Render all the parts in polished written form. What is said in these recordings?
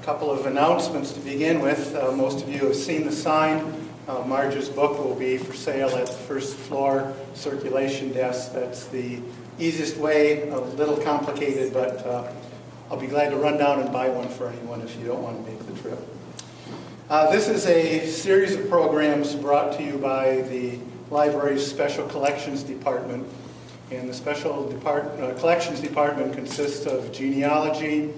couple of announcements to begin with. Most of you have seen the sign. Marge's book will be for sale at the first floor circulation desk. That's the easiest way, a little complicated, but I'll be glad to run down and buy one for anyone if you don't want to make the trip. This is a series of programs brought to you by the library's Special Collections Department. And the Special Collections Department consists of genealogy,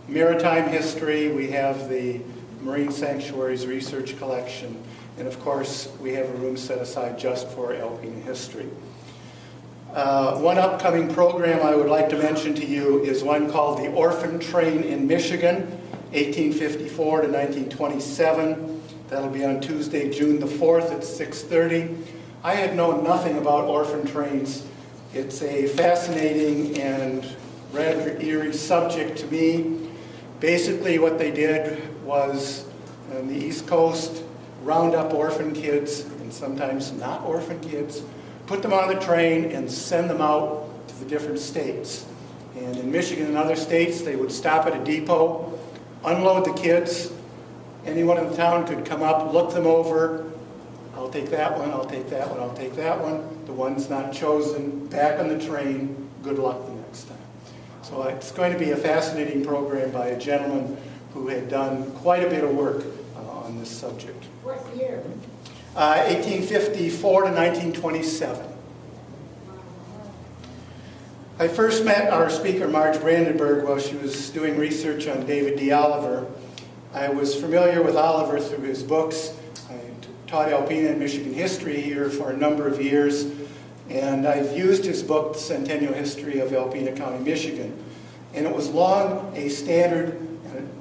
maritime history, we have the Marine Sanctuaries Research Collection, and of course we have a room set aside just for Alpena history. One upcoming program I would like to mention to you is one called the Orphan Train in Michigan, 1854 to 1927. That'll be on Tuesday, June the 4th at 6:30. I had known nothing about orphan trains. It's a fascinating and rather eerie subject to me. Basically what they did was, on the East Coast, round up orphan kids, and sometimes not orphan kids, put them on the train and send them out to the different states. And in Michigan and other states, they would stop at a depot, unload the kids. Anyone in the town could come up, look them over. I'll take that one, I'll take that one, I'll take that one. The one's not chosen, back on the train, good luck the next time. So it's going to be a fascinating program by a gentleman who had done quite a bit of work on this subject. What year? 1854 to 1927. I first met our speaker, Marjorie Brandenburg, while she was doing research on David D. Oliver. I was familiar with Oliver through his books. I taught Alpena and Michigan history here for a number of years, and I've used his book, The Centennial History of Alpena County, Michigan. And it was long a standard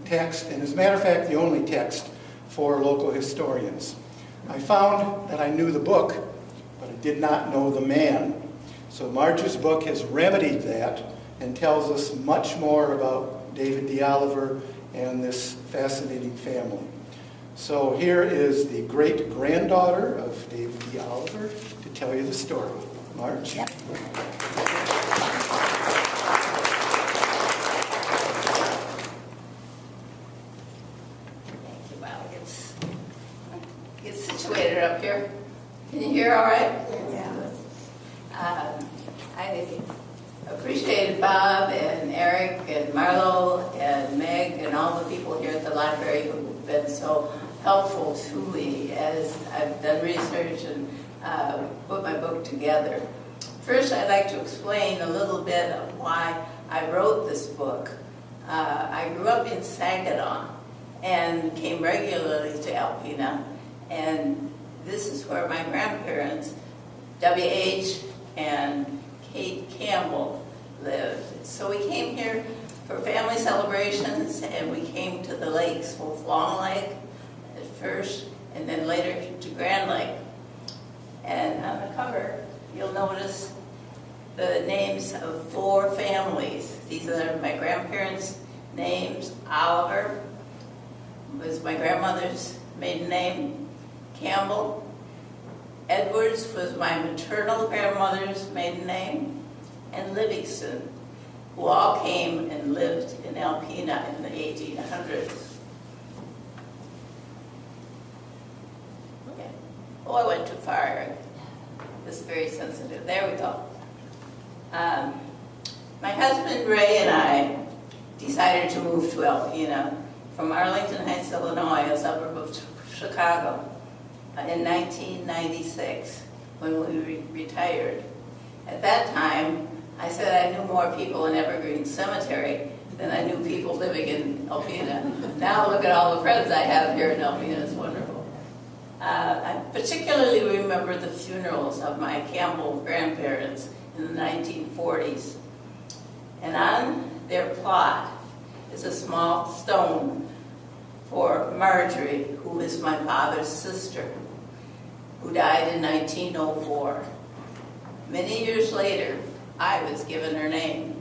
text, and as a matter of fact, the only text for local historians. I found that I knew the book, but I did not know the man. So Marge's book has remedied that and tells us much more about David D. Oliver and this fascinating family. So here is the great-granddaughter of David D. Oliver to tell you the story. Marge? Yep. Well, get situated up here. Can you hear all right? Yeah. I appreciate Bob and Eric and Marlo and Meg and all the people here at the library who've been so helpful to me as I've done research and put my book together. First, I'd like to explain a little bit of why I wrote this book. I grew up in Saginaw and came regularly to Alpena, and this is where my grandparents, W.H. and Kate Campbell, lived. So we came here for family celebrations, and we came to the lakes, both Long Lake at first, and then later to Grand Lake. And on the cover, you'll notice the names of 4 families. These are my grandparents' names. Oliver was my grandmother's maiden name. Campbell. Edwards was my maternal grandmother's maiden name. And Livingston, who all came and lived in Alpena in the 1800s. Okay. Oh, I went too far. This is very sensitive. There we go. My husband Ray and I decided to move to Alpena from Arlington Heights, Illinois, a suburb of Chicago, in 1996 when we retired. At that time, I said I knew more people in Evergreen Cemetery than I knew people living in Alpena. Now look at all the friends I have here in Alpena. It's wonderful. I particularly remember the funerals of my Campbell grandparents in the 1940s. And on their plot is a small stone for Marjorie, who is my father's sister, who died in 1904. Many years later, I was given her name.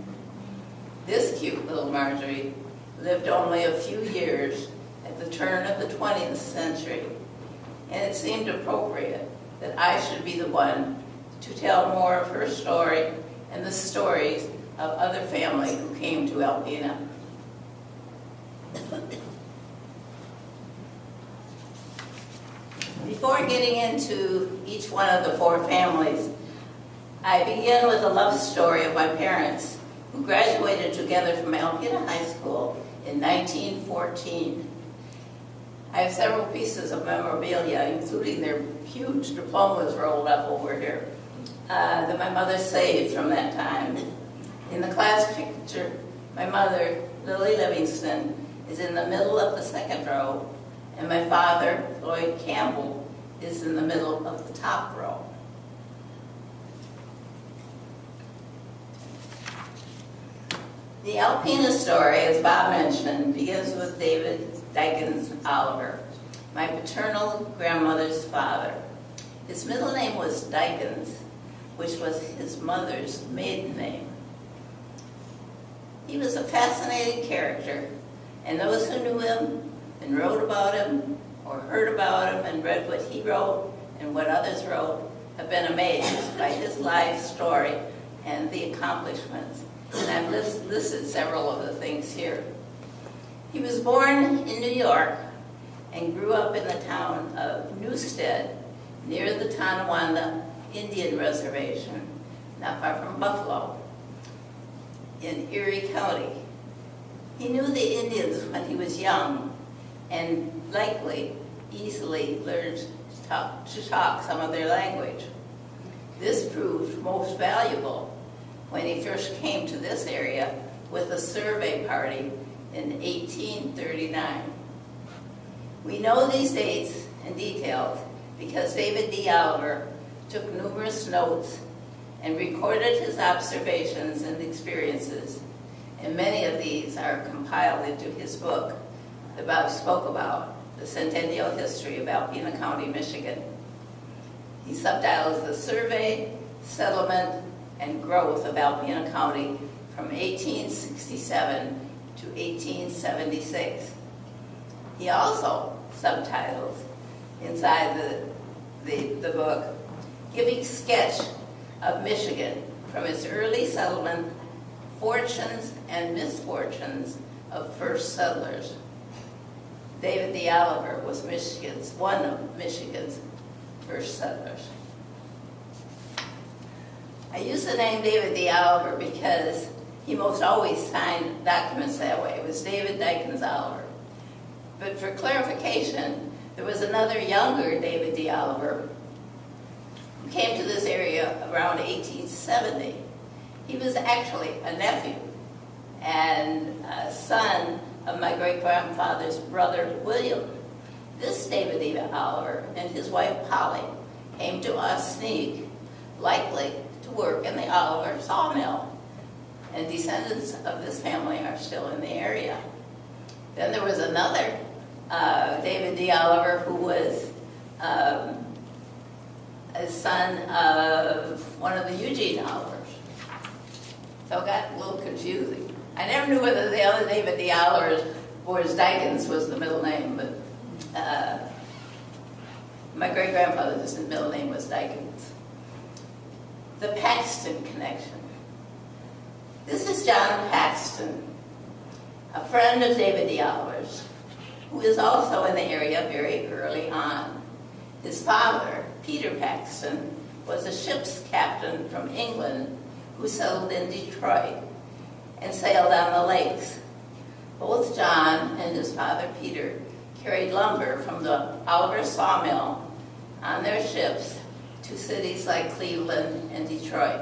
This cute little Marjorie lived only a few years at the turn of the 20th century, and it seemed appropriate that I should be the one to tell more of her story and the stories of other family who came to Alpena. Before getting into each one of the four families, I begin with a love story of my parents, who graduated together from Alpena High School in 1914. I have several pieces of memorabilia, including their huge diplomas rolled up over here, that my mother saved from that time. In the class picture, my mother, Lily Livingston, is in the middle of the second row, and my father, Lloyd Campbell, is in the middle of the top row. The Alpena story, as Bob mentioned, begins with David Dykins Oliver, my paternal grandmother's father. His middle name was Dykins, which was his mother's maiden name. He was a fascinating character, and those who knew him and wrote about him or heard about him and read what he wrote and what others wrote have been amazed by his life story and the accomplishments. And I've listed several of the things here. He was born in New York and grew up in the town of Newstead, near the Tonawanda Indian Reservation, not far from Buffalo, in Erie County. He knew the Indians when he was young and likely easily learned to talk some of their language. This proved most valuable when he first came to this area with a survey party in 1839. We know these dates and details because David D. Oliver took numerous notes and recorded his observations and experiences, and many of these are compiled into his book that Bob spoke about, The Centennial History of Alpena County, Michigan. He subtitles the survey, settlement, and growth of Alpena County from 1867 to 1876. He also subtitles inside the book, giving sketch of Michigan from its early settlement, fortunes and misfortunes of first settlers. David D. Oliver was one of Michigan's first settlers. I use the name David D. Oliver because he most always signed documents that way. It was David Dykins Oliver. But for clarification, there was another younger David D. Oliver who came to this area around 1870. He was actually a nephew and a son of my great-grandfather's brother, William. This David D. Oliver and his wife, Polly, came to Osneek, likely to work in the Oliver sawmill. And descendants of this family are still in the area. Then there was another David D. Oliver who was a son of one of the Eugene Olivers. So it got a little confusing. I never knew whether the other David D. Oliver or his Dykins was the middle name, but my great-grandfather's middle name was Dykins. The Paxton connection. This is John Paxton, a friend of David D. Oliver's, who is also in the area very early on. His father, Peter Paxton, was a ship's captain from England who settled in Detroit and sailed on the lakes. Both John and his father, Peter, carried lumber from the Oliver sawmill on their ships to cities like Cleveland and Detroit.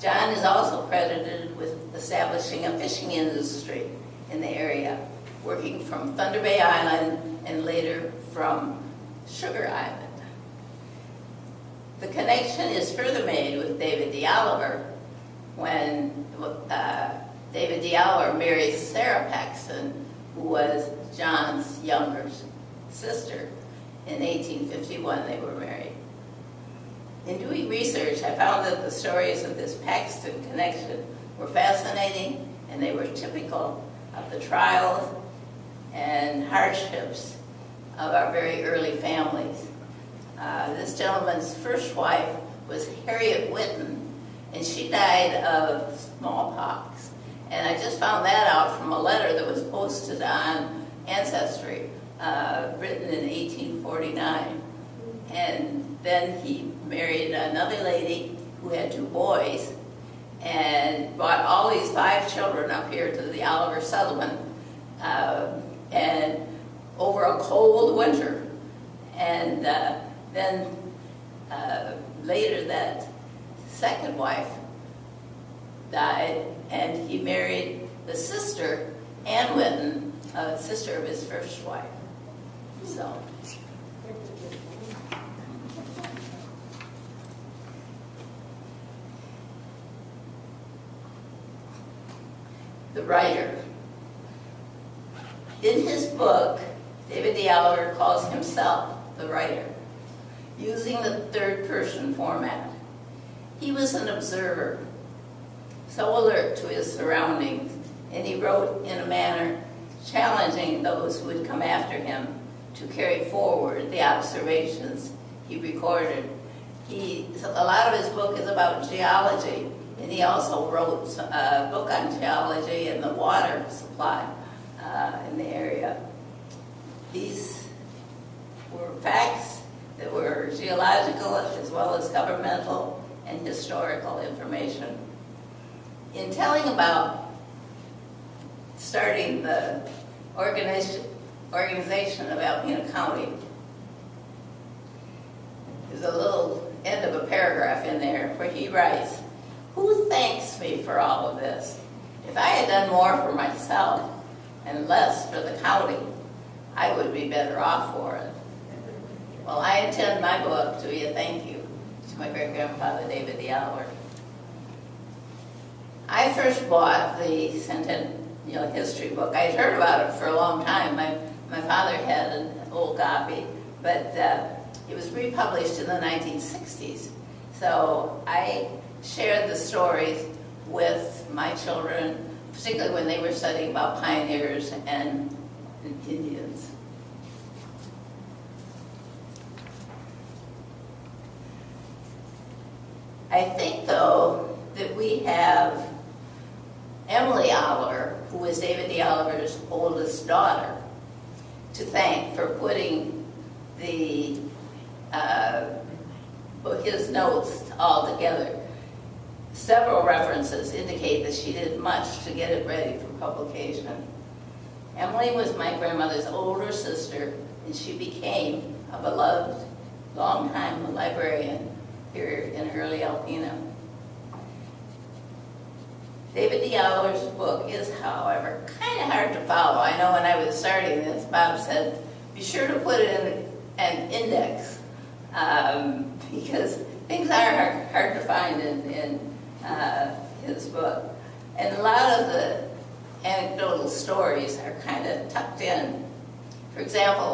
John is also credited with establishing a fishing industry in the area, working from Thunder Bay Island and later from Sugar Island. The connection is further made with David D. Oliver when David D. Oliver married Sarah Paxton, who was John's younger sister. In 1851, they were married. In doing research, I found that the stories of this Paxton connection were fascinating, and they were typical of the trials and hardships of our very early families. This gentleman's first wife was Harriet Whitten, and she died of smallpox. And I just found that out from a letter that was posted on Ancestry, written in 1849. And then he married another lady who had 2 boys and brought all these 5 children up here to the Oliver settlement and over a cold winter. And then later that second wife died, and he married the sister, Ann Whitten, a sister of his first wife. So. The writer. In his book, David D. Oliver calls himself the writer, using the third-person format. He was an observer, so alert to his surroundings, and he wrote in a manner challenging those who would come after him to carry forward the observations he recorded. A lot of his book is about geology, and he also wrote a book on geology and the water supply in the area. These were facts that were geological as well as governmental and historical information. In telling about starting the organization of Alpena County, there's a little end of a paragraph in there where he writes, "Who thanks me for all of this? If I had done more for myself and less for the county, I would be better off for it." Well, I intend my book to be a thank you to my great-grandfather, David D. Oliver. I first bought the Centennial History book. I had heard about it for a long time. My father had an old copy, but it was republished in the 1960s. So I shared the stories with my children, particularly when they were studying about pioneers and Indians. I think, though, that we have Emily Oliver, who was David D. Oliver's oldest daughter, to thank for putting his notes all together. Several references indicate that she did much to get it ready for publication. Emily was my grandmother's older sister, and she became a beloved, long-time librarian here in early Alpena. David D. Oliver's book is, however, kind of hard to follow. I know when I was starting this, Bob said, be sure to put it in an index, because things are hard to find in his book. And a lot of the anecdotal stories are kind of tucked in. For example,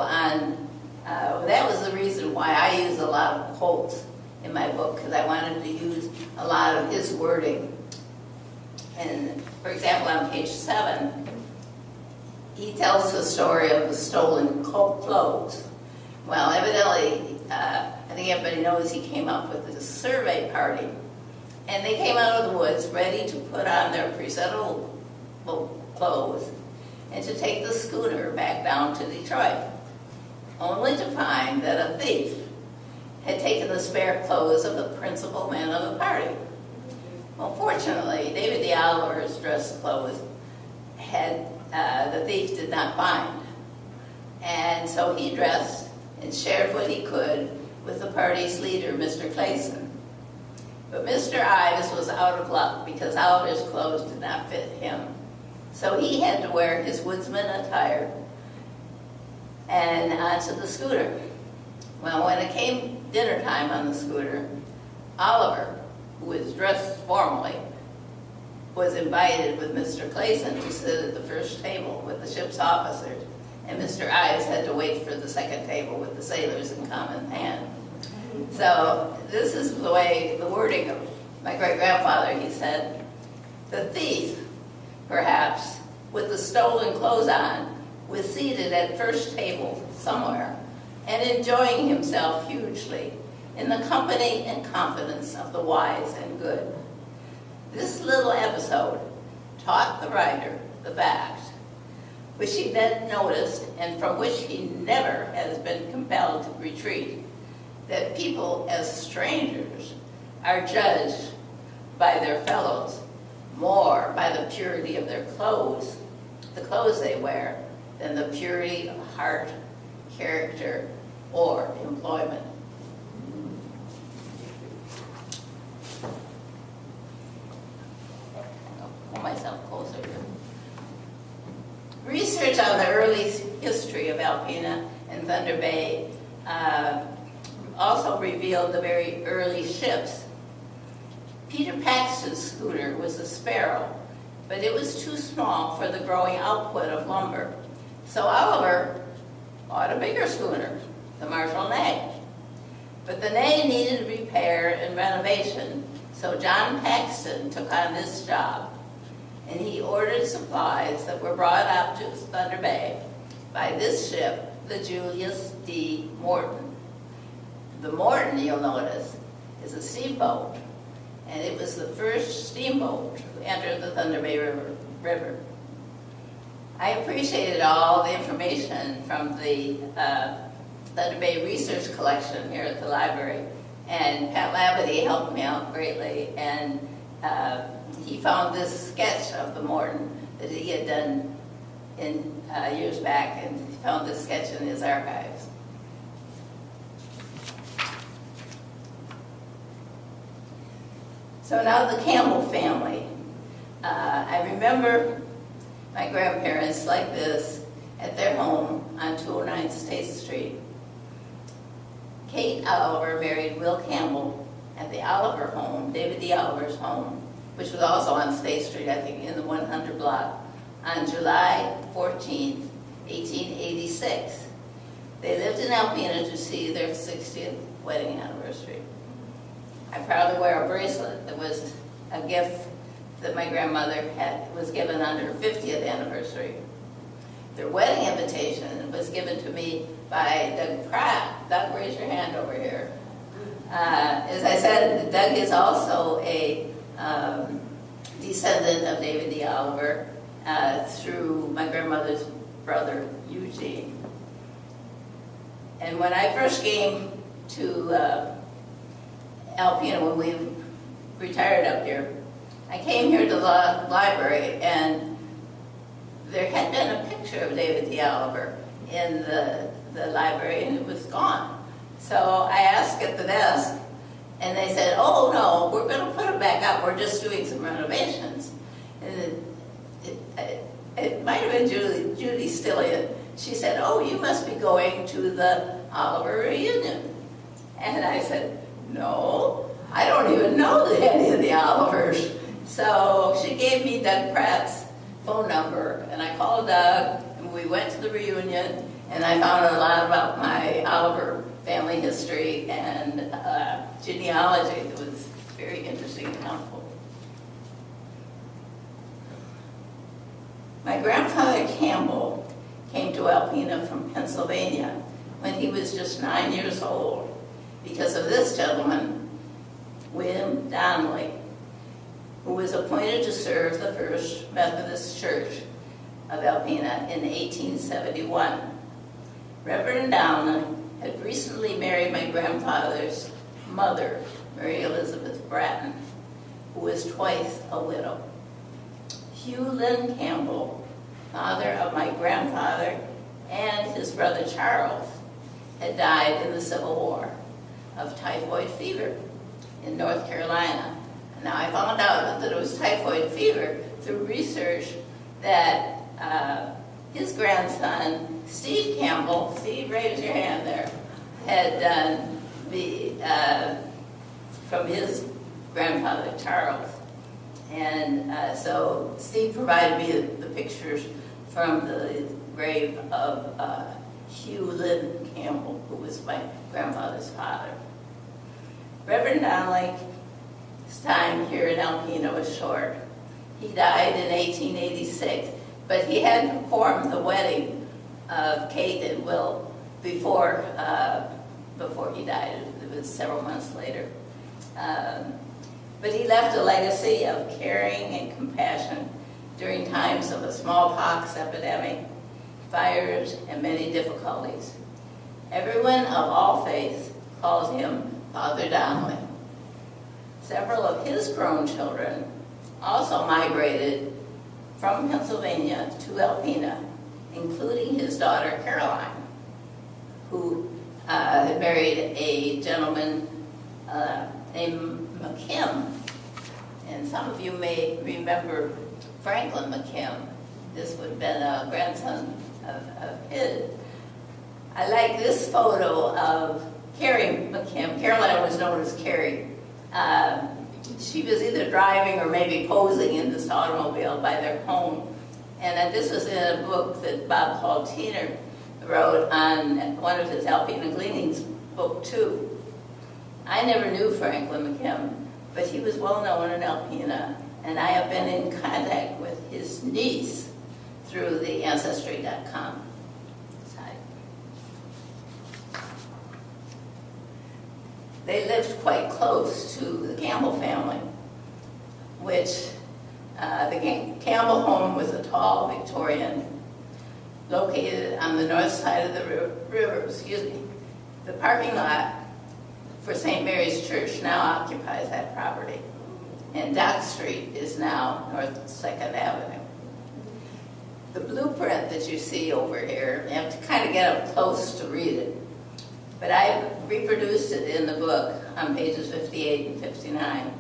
that was the reason why I use a lot of quotes in my book, because I wanted to use a lot of his wording. And for example, on page 7, he tells the story of the stolen clothes. Well, evidently, I think everybody knows he came up with this survey party. And they came out of the woods ready to put on their presentable clothes and to take the scooter back down to Detroit, only to find that a thief had taken the spare clothes of the principal man of the party. Well, fortunately, David D. Oliver's dress clothes the thief did not find. And so he dressed and shared what he could with the party's leader, Mr. Clayson. But Mr. Ives was out of luck because Oliver's clothes did not fit him. So he had to wear his woodsman attire and onto the scooter. Well, when it came dinner time on the scooter, Oliver, who was dressed formally, was invited with Mr. Clayson to sit at the first table with the ship's officers, and Mr. Ives had to wait for the second table with the sailors in common hand. So this is the way, the wording of my great-grandfather. He said, the thief, perhaps, with the stolen clothes on, was seated at first table somewhere and enjoying himself hugely in the company and confidence of the wise and good. This little episode taught the writer the fact, which he then noticed and from which he never has been compelled to retreat, that people as strangers are judged by their fellows more by the purity of their clothes, the clothes they wear, than the purity of heart, character, or employment. I'll pull myself closer here. Research on the early history of Alpena and Thunder Bay also revealed the very early ships. Peter Paxton's schooner was the Sparrow, but it was too small for the growing output of lumber. So Oliver bought a bigger schooner, the Marshall Nag. But the Nag needed repair and renovation, so John Paxton took on this job. And he ordered supplies that were brought out to Thunder Bay by this ship, the Julius D. Morton. The Morton, you'll notice, is a steamboat, and it was the first steamboat to enter the Thunder Bay River. I appreciated all the information from the Thunder Bay Research Collection here at the library, and Pat Labadie helped me out greatly, and he found this sketch of the Morton that he had done in years back, and he found this sketch in his archives. So now the Campbell family. I remember my grandparents like this at their home on 209 State Street. Kate Oliver married Will Campbell at the Oliver home, David D. Oliver's home, which was also on State Street, I think, in the 100 block, on July 14th, 1886. They lived in Alpena to see their 60th wedding anniversary. I proudly wear a bracelet that was a gift that my grandmother was given on her 50th anniversary. Their wedding invitation was given to me by Doug Pratt. Doug, raise your hand over here. As I said, Doug is also a descendant of David D. Oliver through my grandmother's brother, Eugene. And when I first came to Alpena, when we retired up here, I came here to the library, and there had been a picture of David D. Oliver in the library, and it was gone. So I asked at the desk, and they said, "Oh, no, we're going to put it back up. We're just doing some renovations." And it might have been Judy Stillian. She said, "Oh, you must be going to the Oliver reunion." And I said, "No, I don't even know any of the Olivers." So she gave me Doug Pratt's phone number, and I called Doug, and we went to the reunion, and I found out a lot about my Oliver family history and genealogy. It was very interesting and helpful. My grandfather Campbell came to Alpena from Pennsylvania when he was just 9 years old because of this gentleman, William Donnelly, who was appointed to serve the First Methodist Church of Alpena in 1871. Reverend Donnelly had recently married my grandfather's mother, Mary Elizabeth Bratton, who was twice a widow. Hugh Lynn Campbell, father of my grandfather and his brother Charles, had died in the Civil War of typhoid fever in North Carolina. And now I found out that it was typhoid fever through research that his grandson, Steve Campbell, Steve, raise your hand there, had done from his grandfather, Charles. And so Steve provided me the pictures from the grave of Hugh Lynn Campbell, who was my grandfather's father. Reverend Donnelly's time here in Alpena was short. He died in 1886, but he had performed the wedding of Kate and Will before he died. It was several months later. But he left a legacy of caring and compassion during times of a smallpox epidemic, fires, and many difficulties. Everyone of all faiths called him Father Donnelly. Several of his grown children also migrated from Pennsylvania to Alpena, including his daughter Caroline, who had married a gentleman named McKim. And some of you may remember Franklin McKim. This would have been a grandson of his. I like this photo of Carrie McKim. Caroline was known as Carrie. She was either driving or maybe posing in this automobile by their home. And this was in a book that Bob Paul Tiener wrote on one of his Alpena Gleanings, book 2. I never knew Franklin McKim, but he was well known in Alpena, and I have been in contact with his niece through the Ancestry.com site. They lived quite close to the Campbell family, which the Campbell home was a tall Victorian located on the north side of the river. The parking lot for St. Mary's Church now occupies that property, and Dock Street is now North 2nd Avenue. The blueprint that you see over here, you have to kind of get up close to read it, but I've reproduced it in the book on pages 58 and 59.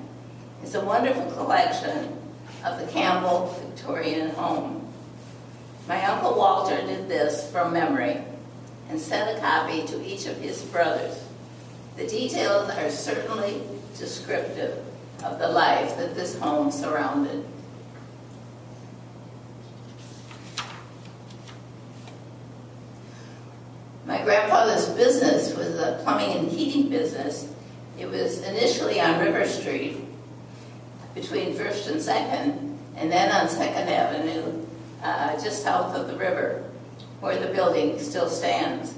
It's a wonderful collection of the Campbell Victorian home. My Uncle Walter did this from memory and sent a copy to each of his brothers. The details are certainly descriptive of the life that this home surrounded. My grandfather's business was a plumbing and heating business. It was initially on River Street between 1st and 2nd, and then on 2nd Avenue, just south of the river, where the building still stands.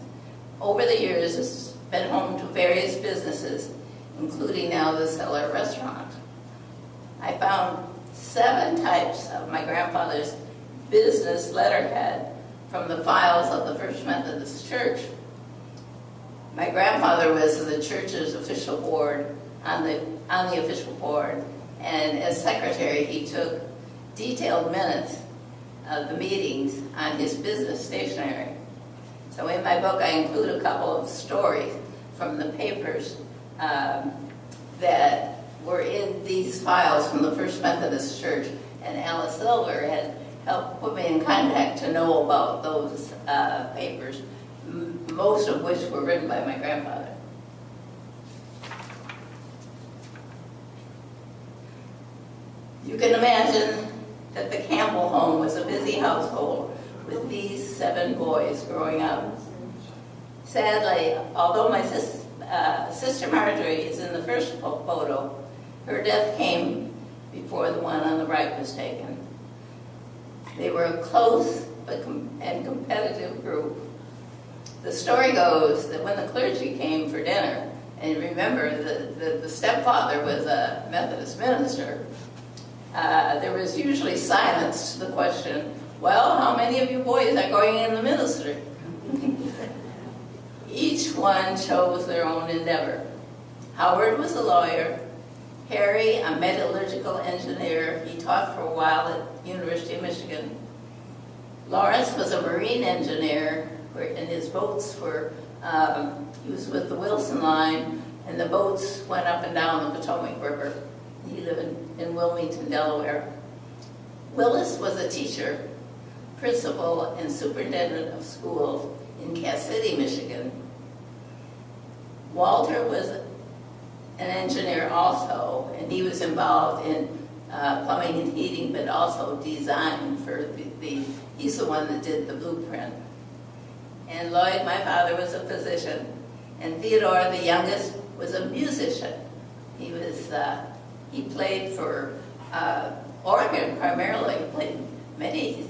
Over the years, it's been home to various businesses, including now the Cellar Restaurant. I found 7 types of my grandfather's business letterhead from the files of the First Methodist Church. My grandfather was the church's official board, on the official board, and as secretary he took detailed minutes of the meetings on his business stationery. So in my book I include a couple of stories from the papers that were in these files from the First Methodist Church, and Alice Silver had helped put me in contact to know about those papers, most of which were written by my grandfather. You can imagine that the Campbell home was a busy household with these 7 boys growing up. Sadly, although my sister Marjorie is in the first photo, her death came before the one on the right was taken. They were a close and competitive group. The story goes that when the clergy came for dinner, and remember the stepfather was a Methodist minister, there was usually silence to the question, well, how many of you boys are going in the ministry? Each one chose their own endeavor. Howard was a lawyer, Harry a metallurgical engineer. He taught for a while at University of Michigan. Lawrence was a marine engineer, and his boats were, he was with the Wilson Line, and the boats went up and down the Potomac River. He lived in Wilmington, Delaware. Willis was a teacher, principal, and superintendent of schools in Cass City, Michigan. Walter was an engineer also, and he was involved in plumbing and heating, but also design for he's the one that did the blueprint. And Lloyd, my father, was a physician, and Theodore, the youngest, was a musician. He played for Oregon primarily. He played many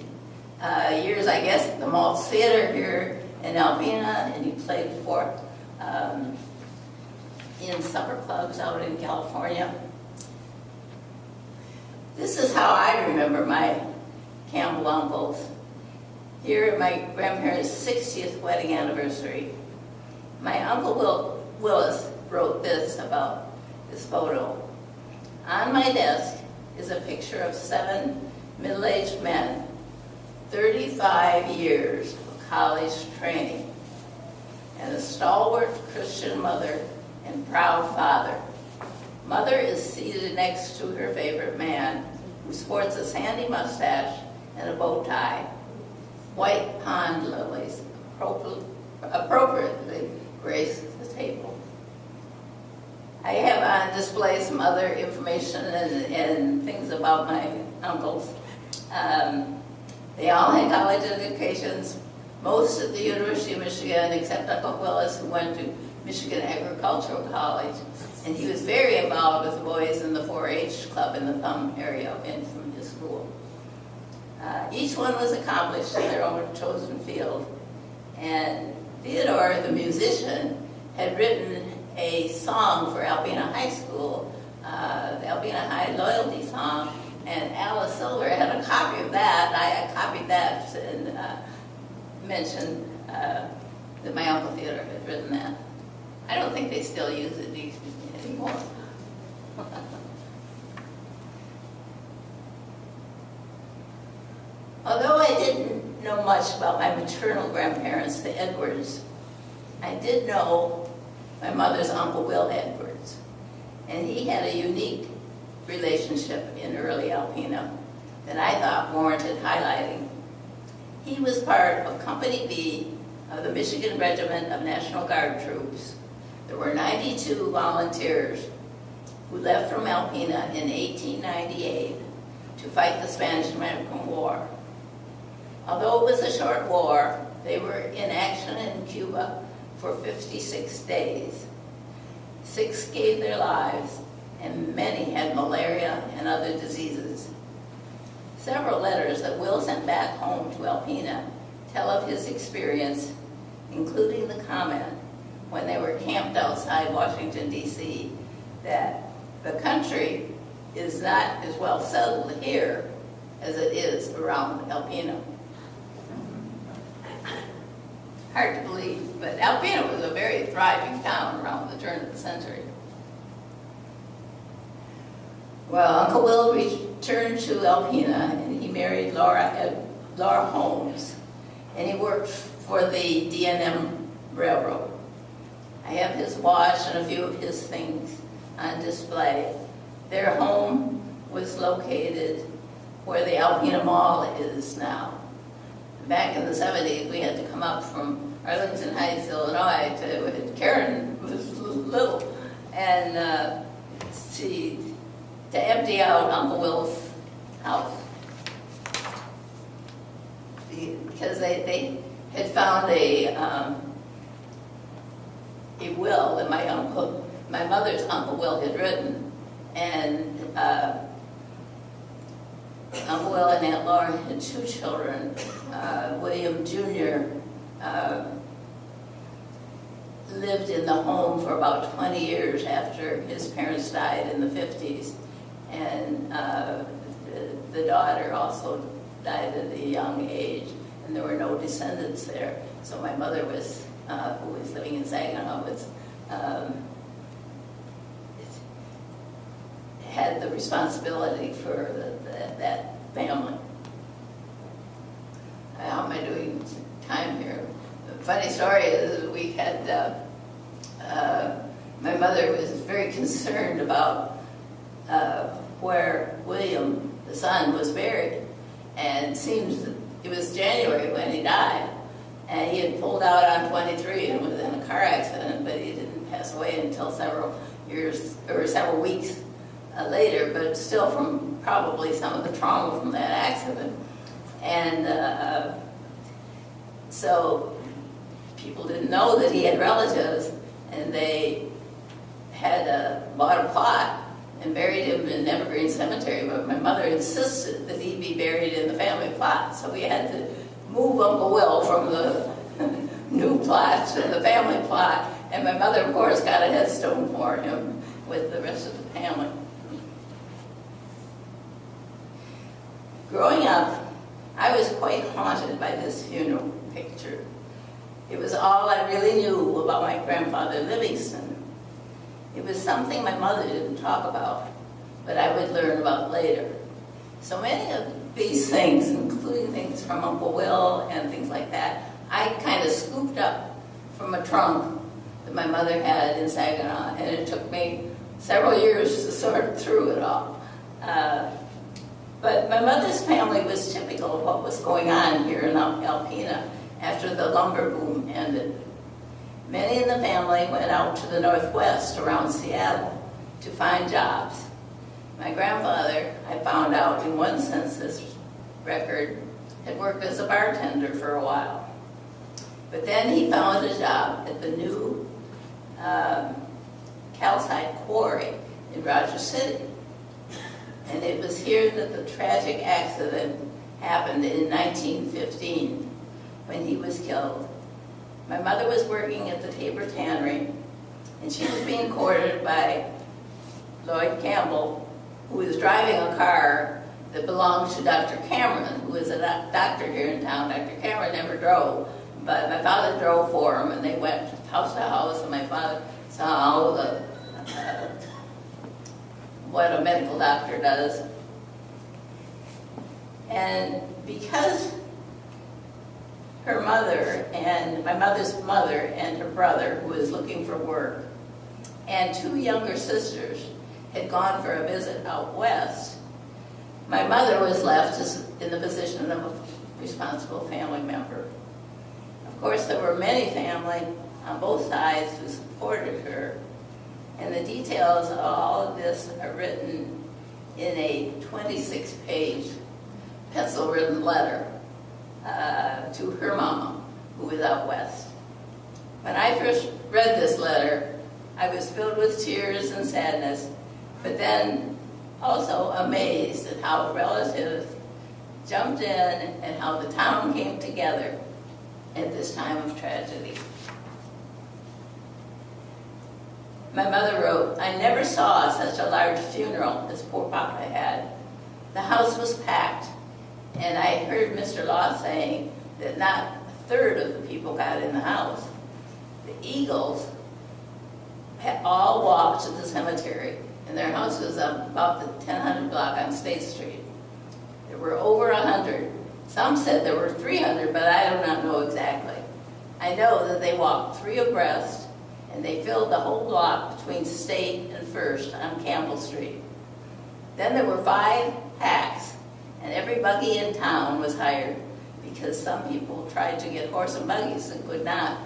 years, I guess, at the Maltz Theater here in Alpena, and he played for in supper clubs out in California. This is how I remember my Campbell uncles. Here at my grandparents' 60th wedding anniversary, my uncle Willis wrote this about this photo. On my desk is a picture of 7 middle-aged men, 35 years of college training, and a stalwart Christian mother and proud father. Mother is seated next to her favorite man, who sports a sandy mustache and a bow tie. White pond lilies appropriately grace the table. I have on display some other information and things about my uncles. They all had college educations, most at the University of Michigan, except Uncle Willis, who went to Michigan Agricultural College. And he was very involved with the boys in the 4-H club in the Thumb area and from his school. Each one was accomplished in their own chosen field. And Theodore, the musician, had written a song for Alpena High School, the Alpena High Loyalty Song, and Alice Silver had a copy of that. I copied that and mentioned that my Uncle Theodore had written that. I don't think they still use it anymore. Although I didn't know much about my maternal grandparents, the Edwards, I did know my mother's Uncle Will Edwards, and he had a unique relationship in early Alpena that I thought warranted highlighting. He was part of Company B of the Michigan Regiment of National Guard troops. There were 92 volunteers who left from Alpena in 1898 to fight the Spanish-American War. Although it was a short war, they were in action in Cuba for 56 days. 6 gave their lives, and many had malaria and other diseases. Several letters that Will sent back home to Alpena tell of his experience, including the comment when they were camped outside Washington, D.C., that the country is not as well settled here as it is around Alpena. Hard to believe, but Alpena was a very thriving town around the turn of the century. Well, Uncle Will returned to Alpena, and he married Laura Holmes, and he worked for the D&M Railroad. I have his watch and a few of his things on display. Their home was located where the Alpena Mall is now. Back in the 70s, we had to come up from Arlington Heights, Illinois, to Karen was little, and to empty out Uncle Will's house because they had found a will that my mother's Uncle Will had written, and Uncle Will and Aunt Laura had 2 children. William Jr. Lived in the home for about 20 years after his parents died in the 50s, and the daughter also died at a young age, and there were no descendants there. So my mother was, who was living in Saginaw, had the responsibility for that family. How am I doing time here? The funny story is we had, my mother was very concerned about where William, the son, was buried. And it seems that it was January when he died. And he had pulled out on 23 and was in a car accident, but he didn't pass away until several years, or several weeks later, but still from probably some of the trauma from that accident. And so people didn't know that he had relatives, and they had bought a plot and buried him in Evergreen Cemetery, but my mother insisted that he be buried in the family plot, so we had to move Uncle Will from the new plot to the family plot, and my mother, of course, got a headstone for him with the rest of the family. Growing up, I was quite haunted by this funeral picture. It was all I really knew about my grandfather Livingston. It was something my mother didn't talk about, but I would learn about later. So many of these things, including things from Uncle Will and things like that, I kind of scooped up from a trunk that my mother had in Saginaw, and it took me several years to sort through it all. But my mother's family was typical of what was going on here in Alpena after the lumber boom ended. Many in the family went out to the northwest around Seattle to find jobs. My grandfather, I found out in one census record, had worked as a bartender for a while. But then he found a job at the new calcite quarry in Rogers City. And it was here that the tragic accident happened in 1915 when he was killed. My mother was working at the Tabor Tannery, and she was being courted by Lloyd Campbell, who was driving a car that belonged to Dr. Cameron, who was a doctor here in town. Dr. Cameron never drove, but my father drove for him, and they went house to house, and my father saw all the what a medical doctor does. And because her mother and my mother's mother and her brother, who was looking for work, and two younger sisters had gone for a visit out west, my mother was left in the position of a responsible family member. Of course, there were many family on both sides who supported her, and the details of all of this are written in a 26-page pencil-written letter to her mama, who was out west. When I first read this letter, I was filled with tears and sadness, but then also amazed at how relatives jumped in and how the town came together at this time of tragedy. My mother wrote, "I never saw such a large funeral as poor Papa had. The house was packed, and I heard Mr. Law saying that not a third of the people got in the house. The Eagles had all walked to the cemetery, and their house was about the 1000 block on State Street. There were over 100. Some said there were 300, but I do not know exactly. I know that they walked 3 abreast, and they filled the whole block between State and First on Campbell Street. Then there were 5 hacks, and every buggy in town was hired because some people tried to get horse and buggies and could not.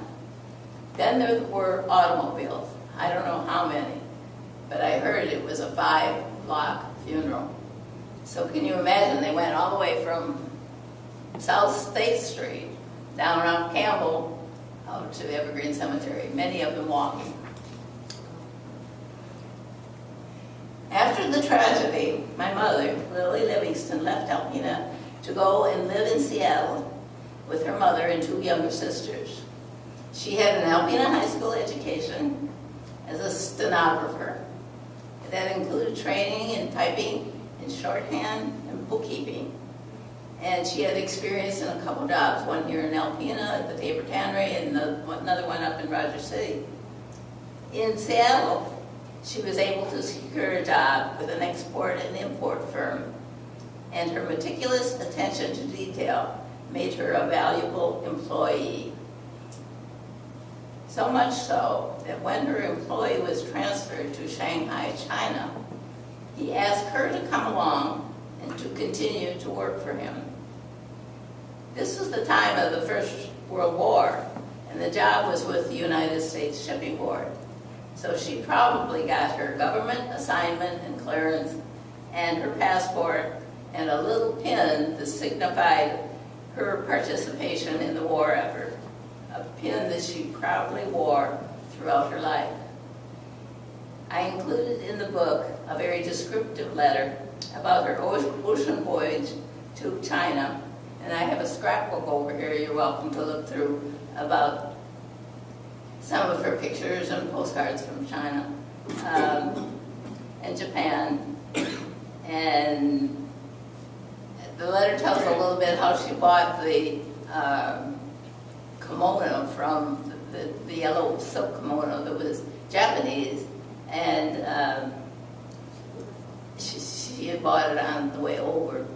Then there were automobiles. I don't know how many, but I heard it was a 5-block funeral. So can you imagine, they went all the way from South State Street down around Campbell out to Evergreen Cemetery, many of them walking. After the tragedy, my mother, Lily Livingston, left Alpena to go and live in Seattle with her mother and 2 younger sisters. She had an Alpena High School education as a stenographer. That included training in typing, in shorthand, and bookkeeping. And she had experience in a couple jobs, one here in Alpena at the Tabor Tannery and another one up in Rogers City. In Seattle, she was able to secure a job with an export and import firm, and her meticulous attention to detail made her a valuable employee. So much so that when her employee was transferred to Shanghai, China, he asked her to come along and to continue to work for him. This was the time of the First World War, and the job was with the United States Shipping Board. So she probably got her government assignment and clearance and her passport and a little pin that signified her participation in the war effort, a pin that she proudly wore throughout her life. I included in the book a very descriptive letter about her ocean voyage to China, and I have a scrapbook over here you're welcome to look through about some of her pictures and postcards from China and Japan. And the letter tells a little bit how she bought the kimono from the yellow silk kimono that was Japanese, And she had bought it on the way over.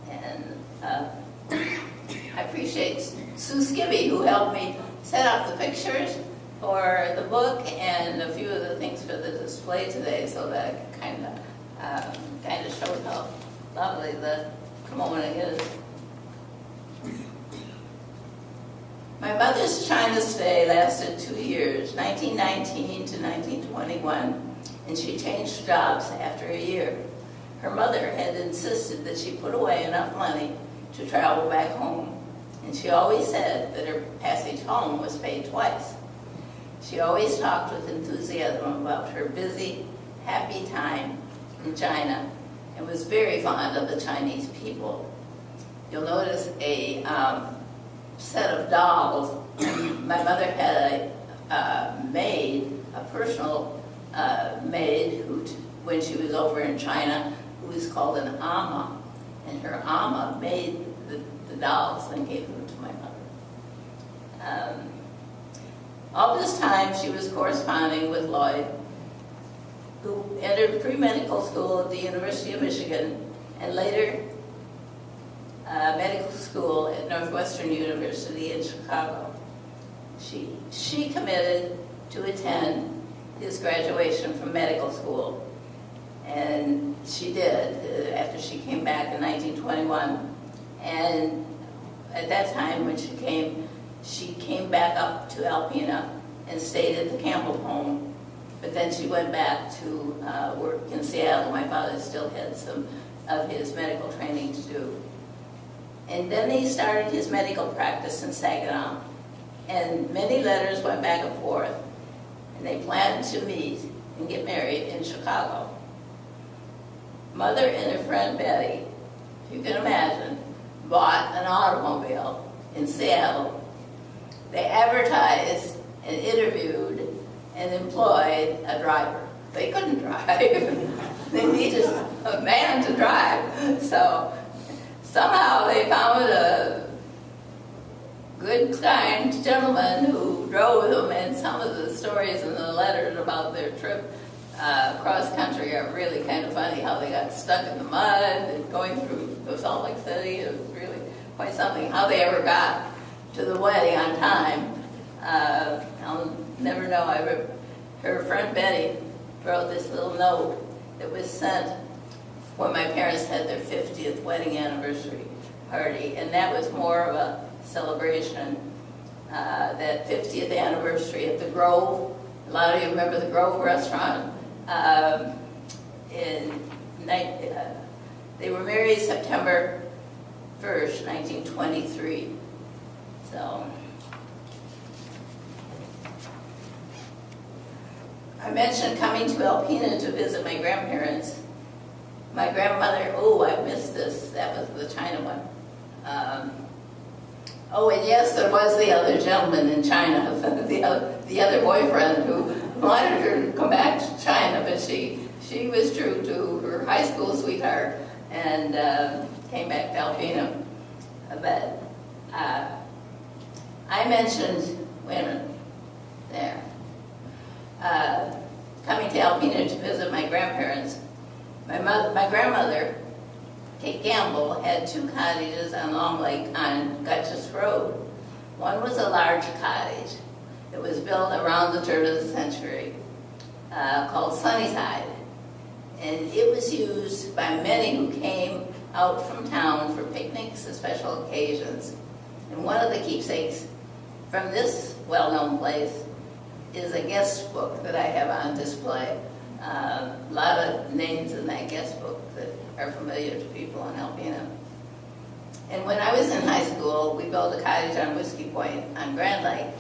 And I appreciate Sue Skibby, who helped me set up the pictures for the book and a few of the things for the display today, so that I kind of showed how lovely the kimono is. My mother's China stay lasted 2 years, 1919 to 1921, and she changed jobs after a year. Her mother had insisted that she put away enough money to travel back home, and she always said that her passage home was paid twice. She always talked with enthusiasm about her busy, happy time in China and was very fond of the Chinese people. You'll notice a set of dolls. My mother had a maid, a personal maid, who, when she was over in China, who was called an ama, and her ama made the dolls and gave them to my mother. All this time, she was corresponding with Lloyd, who entered pre-medical school at the University of Michigan, and later medical school at Northwestern University in Chicago. She committed to attend his graduation from medical school, and she did after she came back in 1921. And at that time, when she came back up to Alpena and stayed at the Campbell home, but then she went back to work in Seattle. My father still had some of his medical training to do. And then he started his medical practice in Saginaw, and many letters went back and forth, and they planned to meet and get married in Chicago. Mother and her friend Betty, if you can imagine, bought an automobile in Seattle. They advertised and interviewed and employed a driver. They couldn't drive. They needed a man to drive. So somehow they found a good, kind gentleman who drove them, and some of the stories in the letters about their trip cross country are really kind of funny, how they got stuck in the mud and going through Salt Lake City. It was really quite something. How they ever got to the wedding on time, I'll never know. Her friend Betty wrote this little note that was sent when my parents had their 50th wedding anniversary party, and that was more of a celebration, that 50th anniversary at the Grove. A lot of you remember the Grove restaurant. They were married September 1st, 1923. So I mentioned coming to Alpena to visit my grandparents. My grandmother, oh, I missed this. That was the China one. Oh, and yes, there was the other gentleman in China, the other boyfriend who wanted her to come back to China, but she was true to her high school sweetheart and came back to Alpena. But I mentioned, wait a minute, there, coming to Alpena to visit my grandparents. My grandmother, Kate Gamble, had 2 cottages on Long Lake on Gutchess Road. One was a large cottage that was built around the turn of the century called Sunnyside. And it was used by many who came out from town for picnics and special occasions. And one of the keepsakes from this well-known place is a guest book that I have on display. A lot of names in that guest book that are familiar to people in Alpena. And when I was in high school, we built a cottage on Whiskey Point on Grand Lake,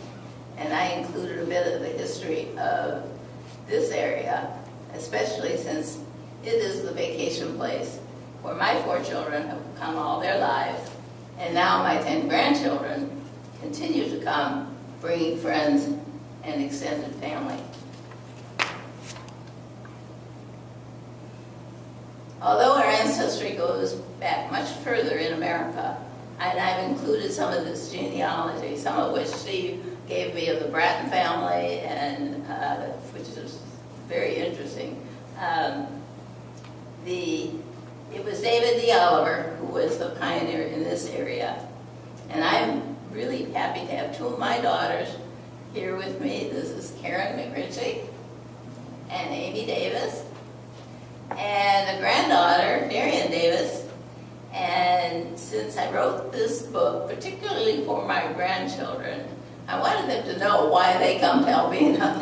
and I included a bit of the history of this area, especially since it is the vacation place where my 4 children have come all their lives, and now my 10 grandchildren continue to come, bringing friends and extended family. Although our ancestry goes back much further in America, and I've included some of this genealogy, some of which Steve gave me of the Bratton family, and which is very interesting. It was David D. Oliver who was the pioneer in this area. And I'm really happy to have two of my daughters here with me. This is Karen McRitchie and Amy Davis, and a granddaughter, Darian Davis. And since I wrote this book, particularly for my grandchildren, I wanted them to know why they come to Alpena.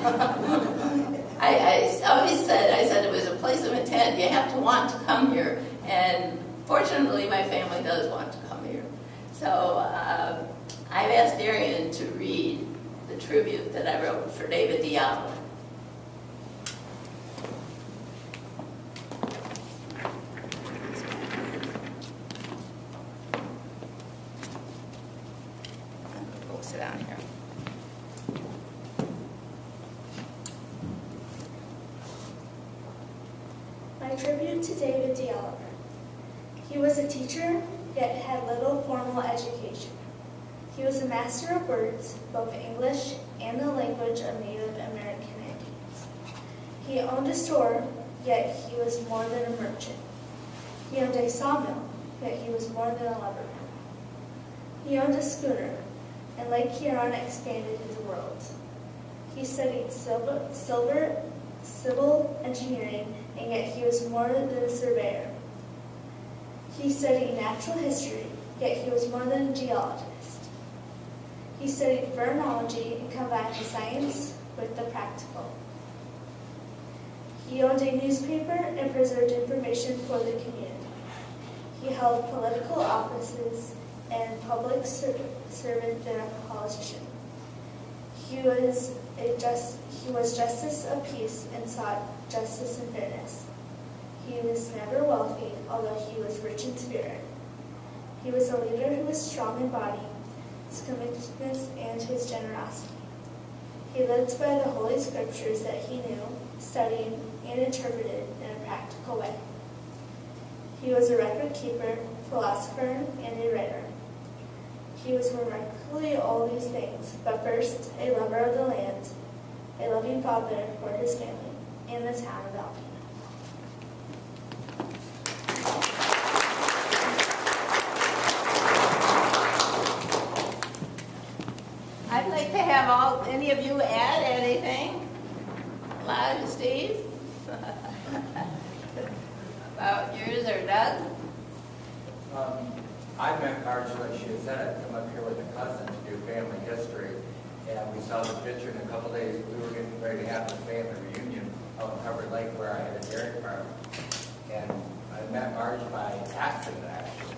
I always said it was a place of intent. You have to want to come here. And fortunately, my family does want to come here. So I've asked Darian to read the tribute that I wrote for David D. Oliver. Go sit down here. My tribute to David D. Oliver. He was a teacher, yet had little formal education. He was a master of words, both English and the language of Native American Indians. He owned a store, yet he was more than a merchant. He owned a sawmill, yet he was more than a lumberman. He owned a schooner, and Lake Huron expanded his world. He studied civil engineering, and yet he was more than a surveyor. He studied natural history, yet he was more than a geologist. He studied phrenology and combined the science with the practical. He owned a newspaper and preserved information for the community. He held political offices and public servant and a politician. He was justice of peace and sought justice and fairness. He was never wealthy, although he was rich in spirit. He was a leader who was strong in body, his commitments, and his generosity. He lived by the Holy Scriptures that he knew, studied, and interpreted in a practical way. He was a record keeper, philosopher, and a writer. He was remarkably all these things, but first, a lover of the land, a loving father for his family, and the town of Alpena. I'd like to have any of you add anything. Elijah, Steve? About yours or Doug? I met Marjorie, like she had said, I'd come up here with a cousin to do family history, and we saw the picture in a couple days. We were getting ready to have the family reunion out in Covered Lake where I had a dairy farm. And I met Marge by accident, actually.